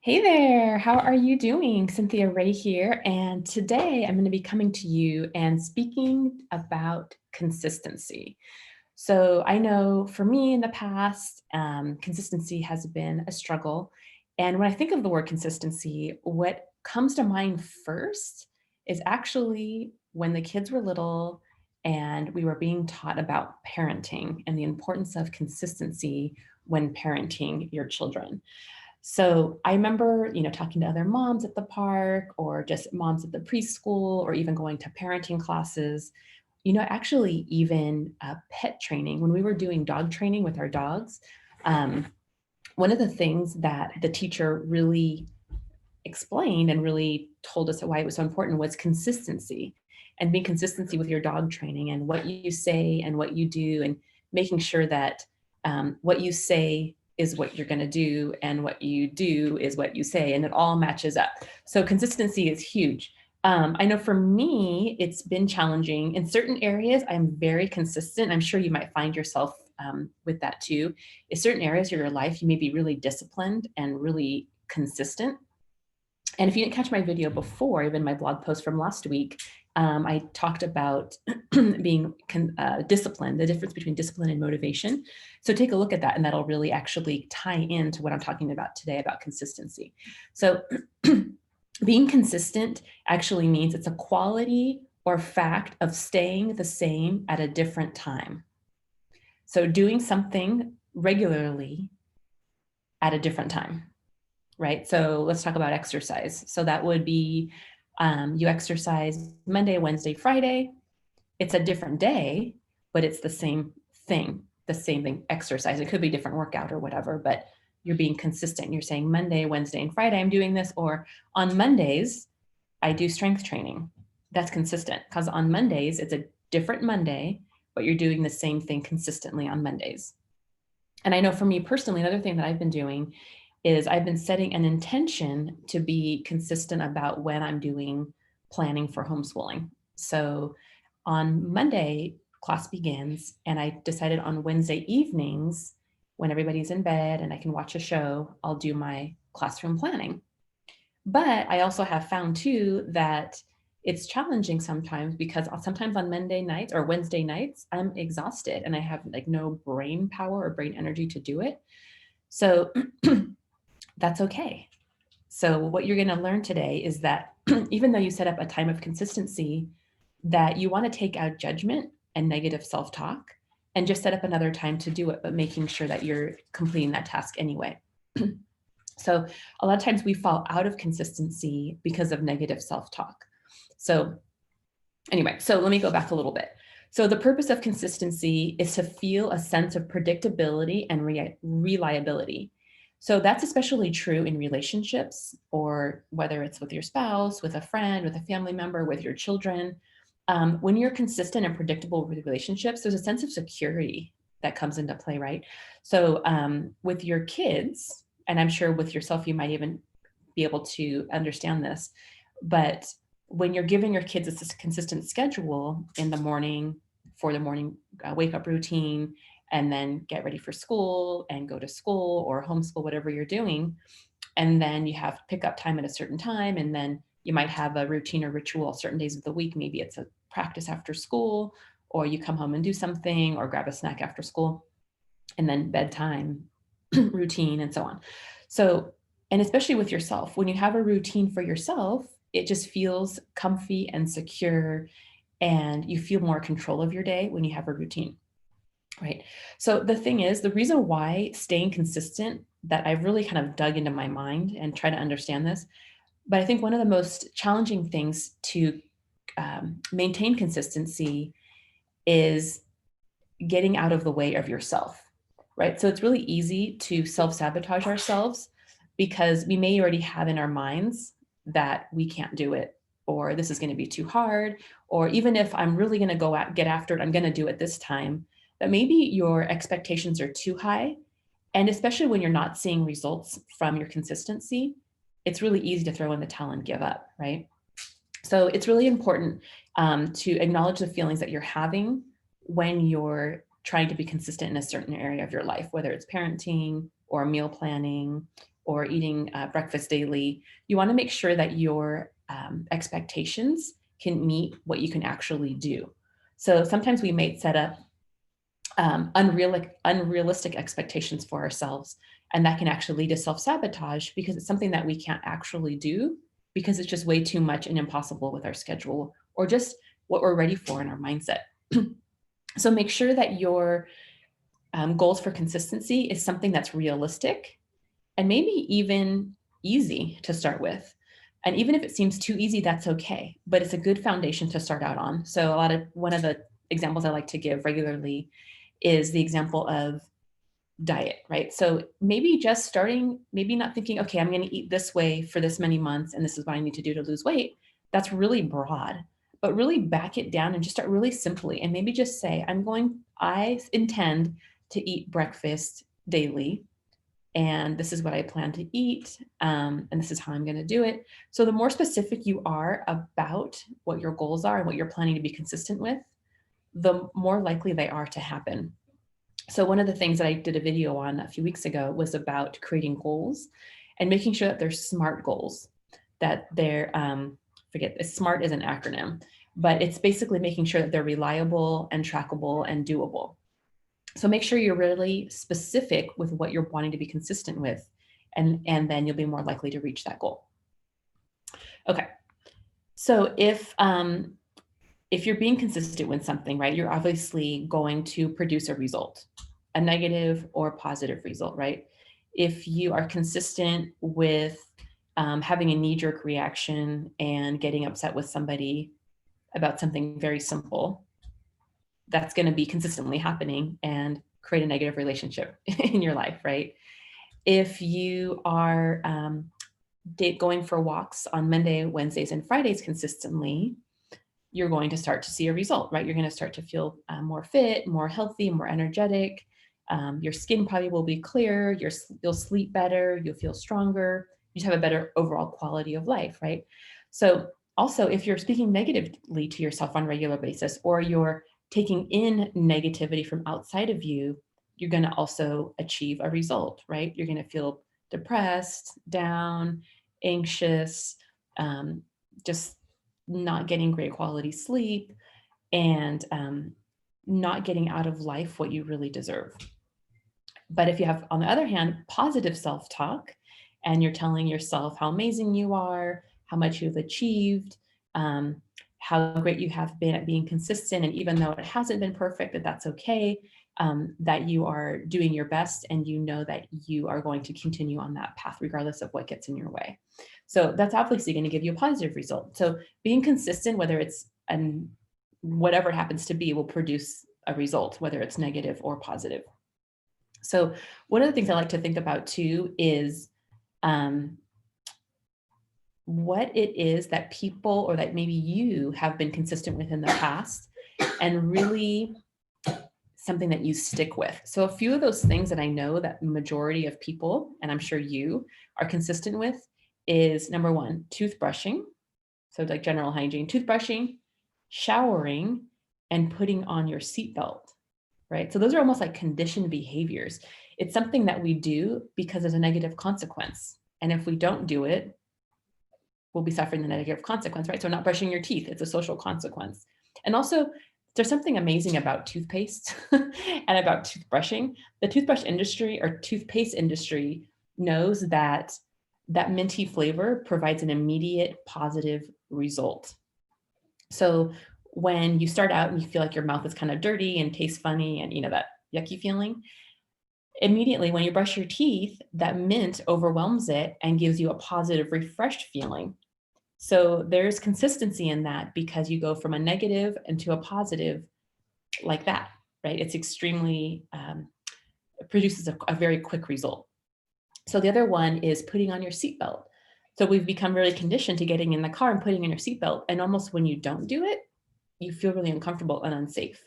Hey there, how are you doing? Cynthia Ray here, and today I'm going to be coming to you and speaking about consistency. So I know for me in the past, consistency has been a struggle. And when I think of the word consistency, what comes to mind first is actually when the kids were little and we were being taught about parenting and the importance of consistency when parenting your children. So I remember, talking to other moms at the park or just moms at the preschool or even going to parenting classes, actually even pet training. When we were doing dog training with our dogs, um, one of the things that the teacher really explained and really told us why it was so important was consistency and being consistency with your dog training and what you say and what you do and making sure that what you say is what you're going to do and what you do is what you say and it all matches up. So consistency is huge. I know for me it's been challenging in certain areas. I'm very consistent. I'm sure you might find yourself with that too. In certain areas of your life you may be really disciplined and really consistent, and if you didn't catch my video before, even my blog post from last week, I talked about being disciplined, the difference between discipline and motivation. So take a look at that, and that'll really actually tie into what I'm talking about today about consistency. So being consistent actually means it's a quality or fact of staying the same at a different time. So doing something regularly at a different time. Right? So let's talk about exercise. So that would be you exercise Monday, Wednesday, Friday. It's a different day, but it's the same thing, exercise. It could be different workout or whatever, but you're being consistent. You're saying Monday, Wednesday, and Friday, I'm doing this, or on Mondays, I do strength training. That's consistent because on Mondays, it's a different Monday, but you're doing the same thing consistently on Mondays. And I know for me personally, another thing that I've been doing is I've been setting an intention to be consistent about when I'm doing planning for homeschooling. So on Monday, class begins, and I decided on Wednesday evenings, when everybody's in bed and I can watch a show, I'll do my classroom planning. But I also have found too that it's challenging sometimes because sometimes on Monday nights or Wednesday nights, I'm exhausted and I have like no brain power or brain energy to do it. So that's okay. So what you're going to learn today is that even though you set up a time of consistency, that you want to take out judgment and negative self-talk and just set up another time to do it, but making sure that you're completing that task anyway. So a lot of times we fall out of consistency because of negative self-talk. So anyway, so let me go back a little bit. So the purpose of consistency is to feel a sense of predictability and reliability. So that's especially true in relationships, or whether it's with your spouse, with a friend, with a family member, with your children. When you're consistent and predictable with relationships, there's a sense of security that comes into play, right? So with your kids, and I'm sure with yourself, you might even be able to understand this, but when you're giving your kids a consistent schedule in the morning for the morning wake up routine, and then get ready for school and go to school or homeschool, whatever you're doing, and then you have pickup time at a certain time, and then you might have a routine or ritual certain days of the week. Maybe it's a practice after school, or you come home and do something, or grab a snack after school, and then bedtime routine, and so on. So, and especially with yourself, when you have a routine for yourself, it just feels comfy and secure, and you feel more control of your day when you have a routine, right? So the thing is, the reason why staying consistent, that I've really kind of dug into my mind and try to understand this, but I think one of the most challenging things to maintain consistency is getting out of the way of yourself, right? So it's really easy to self-sabotage ourselves because we may already have in our minds that we can't do it, or this is going to be too hard, or even if I'm really going to get after it, I'm going to do it this time. But maybe your expectations are too high. And especially when you're not seeing results from your consistency, it's really easy to throw in the towel and give up, right? So it's really important to acknowledge the feelings that you're having when you're trying to be consistent in a certain area of your life, whether it's parenting or meal planning or eating breakfast daily, you want to make sure that your expectations can meet what you can actually do. So sometimes we may set up unrealistic expectations for ourselves, and that can actually lead to self-sabotage because it's something that we can't actually do because it's just way too much and impossible with our schedule or just what we're ready for in our mindset. So make sure that your goals for consistency is something that's realistic and maybe even easy to start with. And even if it seems too easy, that's okay, but it's a good foundation to start out on. So one of the examples I like to give regularly is the example of diet, right? So maybe just starting, maybe not thinking, okay, I'm going to eat this way for this many months and this is what I need to do to lose weight. That's really broad, but really back it down and just start really simply and maybe just say, I intend to eat breakfast daily and this is what I plan to eat, and this is how I'm going to do it. So the more specific you are about what your goals are and what you're planning to be consistent with, the more likely they are to happen. So one of the things that I did a video on a few weeks ago was about creating goals and making sure that they're SMART goals, that they're, SMART is an acronym, but it's basically making sure that they're reliable and trackable and doable. So make sure you're really specific with what you're wanting to be consistent with, and then you'll be more likely to reach that goal. Okay, so if you're being consistent with something, right, you're obviously going to produce a result, a negative or positive result, right? If you are consistent with having a knee-jerk reaction and getting upset with somebody about something very simple, that's going to be consistently happening and create a negative relationship in your life, right? If you are going for walks on Monday, Wednesdays, and Fridays consistently, you're going to start to see a result, right? You're going to start to feel more fit, more healthy, more energetic. Your skin probably will be clear. You'll sleep better. You'll feel stronger. You just have a better overall quality of life, right? So also, if you're speaking negatively to yourself on a regular basis, or you're taking in negativity from outside of you, you're going to also achieve a result, right? You're going to feel depressed, down, anxious, just not getting great quality sleep, and not getting out of life what you really deserve. But if you have, on the other hand, positive self-talk, and you're telling yourself how amazing you are, how much you've achieved, how great you have been at being consistent, and even though it hasn't been perfect, that's okay, that you are doing your best and you know that you are going to continue on that path regardless of what gets in your way. So that's obviously going to give you a positive result. So being consistent, whether it's whatever it happens to be, will produce a result, whether it's negative or positive. So one of the things I like to think about too is what it is that people, or that maybe you have been consistent with in the past, and really something that you stick with. So a few of those things that I know that the majority of people, and I'm sure you, are consistent with is, number one, toothbrushing. So like general hygiene, toothbrushing, showering, and putting on your seatbelt, right? So those are almost like conditioned behaviors. It's something that we do because there's a negative consequence. And if we don't do it, we'll be suffering the negative consequence, right? So not brushing your teeth, it's a social consequence. And also, there's something amazing about toothpaste and about toothbrushing. The toothbrush industry or toothpaste industry knows that that minty flavor provides an immediate positive result. So when you start out and you feel like your mouth is kind of dirty and tastes funny and, you know, that yucky feeling, immediately when you brush your teeth, that mint overwhelms it and gives you a positive, refreshed feeling. So there's consistency in that because you go from a negative into a positive like that, right? It's extremely, it produces a very quick result. So the other one is putting on your seatbelt. So we've become really conditioned to getting in the car and putting on your seatbelt. And almost when you don't do it, you feel really uncomfortable and unsafe.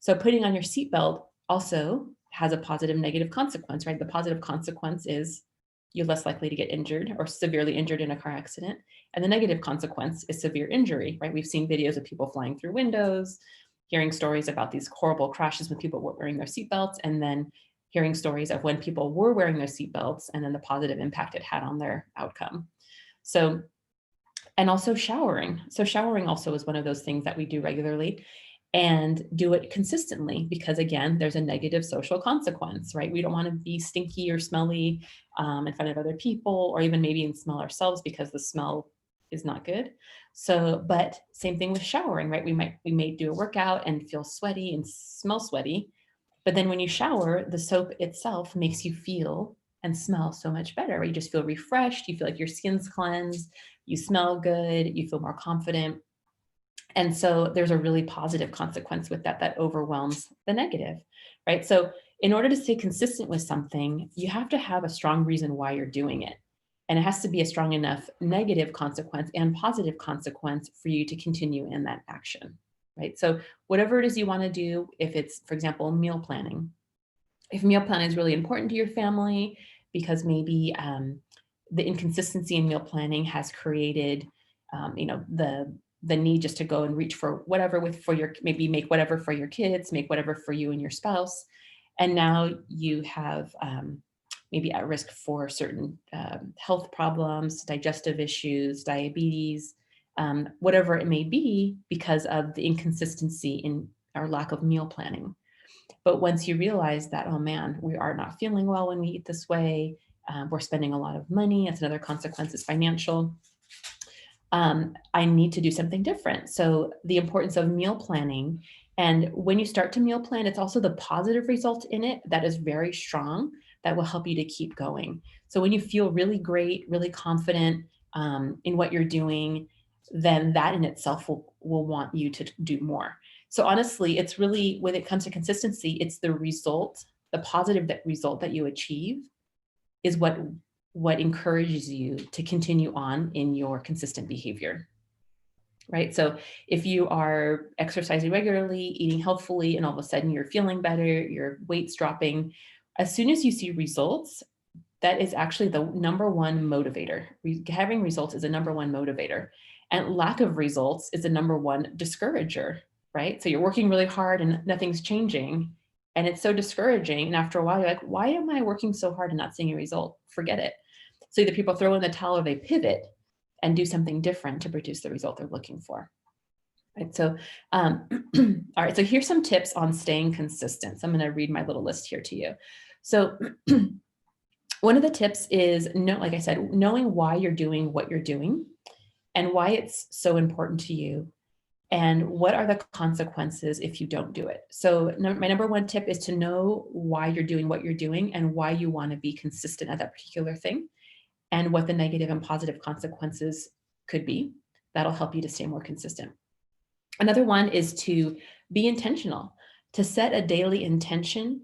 So putting on your seatbelt also has a positive negative consequence, right? The positive consequence is you're less likely to get injured or severely injured in a car accident. And the negative consequence is severe injury, right? We've seen videos of people flying through windows, hearing stories about these horrible crashes with people wearing their seatbelts, and then hearing stories of when people were wearing their seatbelts and then the positive impact it had on their outcome. So, and also showering. So showering also is one of those things that we do regularly and do it consistently because again, there's a negative social consequence, right? We don't want to be stinky or smelly in front of other people, or even maybe even smell ourselves because the smell is not good. So, but same thing with showering, right? We may do a workout and feel sweaty and smell sweaty, but then when you shower, the soap itself makes you feel and smell so much better. Right? You just feel refreshed. You feel like your skin's cleansed. You smell good. You feel more confident. And so there's a really positive consequence with that that overwhelms the negative, right? So in order to stay consistent with something, you have to have a strong reason why you're doing it. And it has to be a strong enough negative consequence and positive consequence for you to continue in that action, right? So whatever it is you want to do, if it's, for example, meal planning, if meal planning is really important to your family because maybe the inconsistency in meal planning has created, the need just to go and reach for whatever with for your maybe make whatever for your kids, make whatever for you and your spouse, and now you have maybe at risk for certain health problems, digestive issues, diabetes, whatever it may be because of the inconsistency in our lack of meal planning. But once you realize that, oh man, we are not feeling well when we eat this way, we're spending a lot of money, that's another consequence is financial. I need to do something different. So the importance of meal planning. And when you start to meal plan, it's also the positive result in it that is very strong that will help you to keep going. So when you feel really great, really confident in what you're doing, then that in itself will want you to do more. So honestly, it's really, when it comes to consistency, it's the result, the positive result that you achieve is what encourages you to continue on in your consistent behavior, right? So if you are exercising regularly, eating healthfully, and all of a sudden you're feeling better, your weight's dropping, as soon as you see results, that is actually the number one motivator. Having results is a number one motivator, and lack of results is a number one discourager, right? So you're working really hard and nothing's changing, and it's so discouraging. And after a while, you're like, why am I working so hard and not seeing a result? Forget it. So either people throw in the towel or they pivot and do something different to produce the result they're looking for. Right. So, all right. So here's some tips on staying consistent. So I'm going to read my little list here to you. So one of the tips is, like I said, knowing why you're doing what you're doing and why it's so important to you and what are the consequences if you don't do it. So my number one tip is to know why you're doing what you're doing and why you want to be consistent at that particular thing and what the negative and positive consequences could be. That'll help you to stay more consistent. Another one is to be intentional, to set a daily intention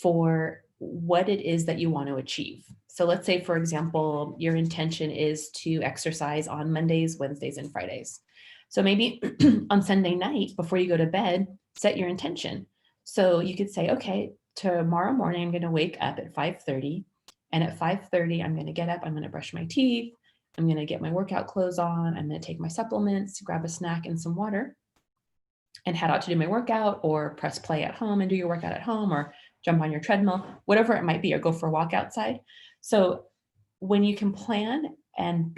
for what it is that you want to achieve. So let's say, for example, your intention is to exercise on Mondays, Wednesdays, and Fridays. So maybe on Sunday night, before you go to bed, set your intention. So you could say, okay, tomorrow morning, I'm going to wake up at 5:30. And at 5:30, I'm going to get up, I'm going to brush my teeth, I'm going to get my workout clothes on, I'm going to take my supplements, grab a snack and some water, and head out to do my workout, or press play at home and do your workout at home, or jump on your treadmill, whatever it might be, or go for a walk outside. So when you can plan and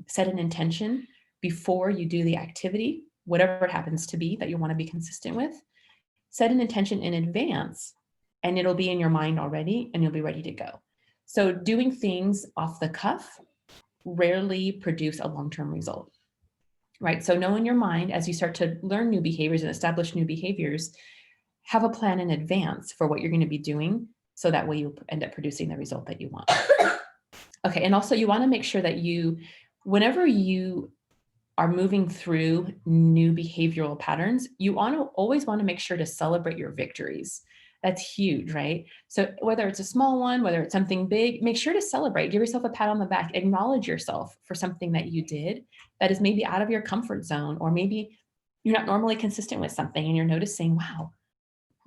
set an intention before you do the activity, whatever it happens to be that you want to be consistent with, set an intention in advance and it'll be in your mind already and you'll be ready to go. So doing things off the cuff rarely produce a long-term result, right? So know in your mind, as you start to learn new behaviors and establish new behaviors, have a plan in advance for what you're going to be doing so that way you end up producing the result that you want. Okay, and also you want to make sure that whenever you are moving through new behavioral patterns, you always want to make sure to celebrate your victories. That's huge, right? So whether it's a small one, whether it's something big, make sure to celebrate. Give yourself a pat on the back. Acknowledge yourself for something that you did that is maybe out of your comfort zone, or maybe you're not normally consistent with something and you're noticing, wow,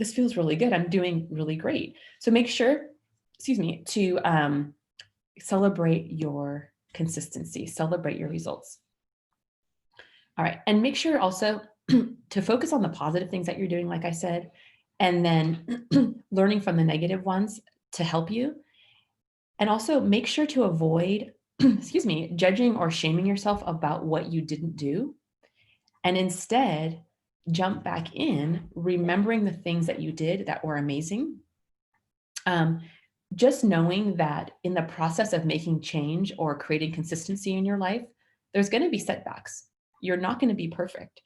this feels really good. I'm doing really great. So make sure, to celebrate your consistency, celebrate your results. All right. And make sure also to focus on the positive things that you're doing, like I said, and then learning from the negative ones to help you. And also make sure to avoid, excuse me, judging or shaming yourself about what you didn't do. And instead, jump back in, remembering the things that you did that were amazing. Um, just knowing that in the process of making change or creating consistency in your life, there's going to be setbacks. You're not going to be perfect.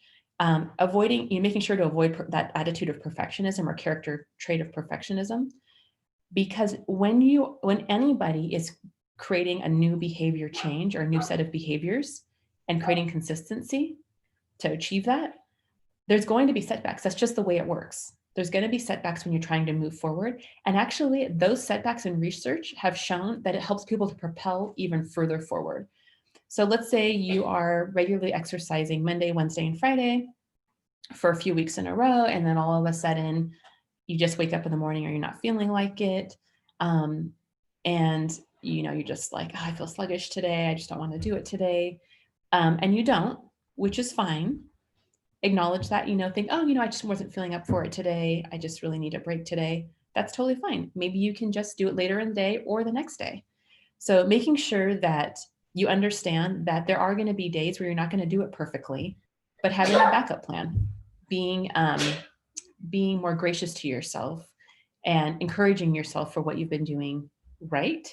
Avoiding, you making sure to avoid that attitude of perfectionism or character trait of perfectionism, because when anybody is creating a new behavior change or a new set of behaviors and creating consistency to achieve that, there's going to be setbacks. That's just the way it works. There's going to be setbacks when you're trying to move forward. And actually, those setbacks in research have shown that it helps people to propel even further forward. So let's say you are regularly exercising Monday, Wednesday, and Friday for a few weeks in a row, and then all of a sudden you just wake up in the morning or you're not feeling like it. And you're just like, oh, I feel sluggish today. I just don't want to do it today. And you don't, which is fine. Acknowledge that, think, oh, I just wasn't feeling up for it today. I just really need a break today. That's totally fine. Maybe you can just do it later in the day or the next day. So making sure that you understand that there are going to be days where you're not going to do it perfectly, but having a backup plan, being more gracious to yourself and encouraging yourself for what you've been doing right.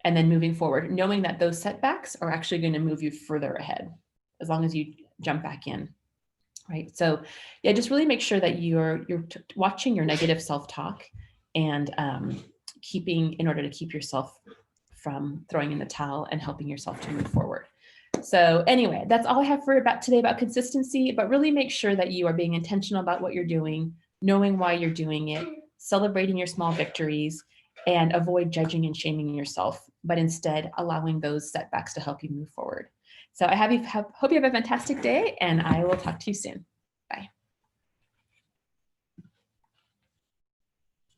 And then moving forward, knowing that those setbacks are actually going to move you further ahead as long as you jump back in. Right. So yeah, just really make sure that you're watching your negative self-talk and in order to keep yourself from throwing in the towel and helping yourself to move forward. So anyway, that's all I have for today about consistency, but really make sure that you are being intentional about what you're doing, knowing why you're doing it, celebrating your small victories, and avoid judging and shaming yourself, but instead allowing those setbacks to help you move forward. So hope you have a fantastic day, and I will talk to you soon.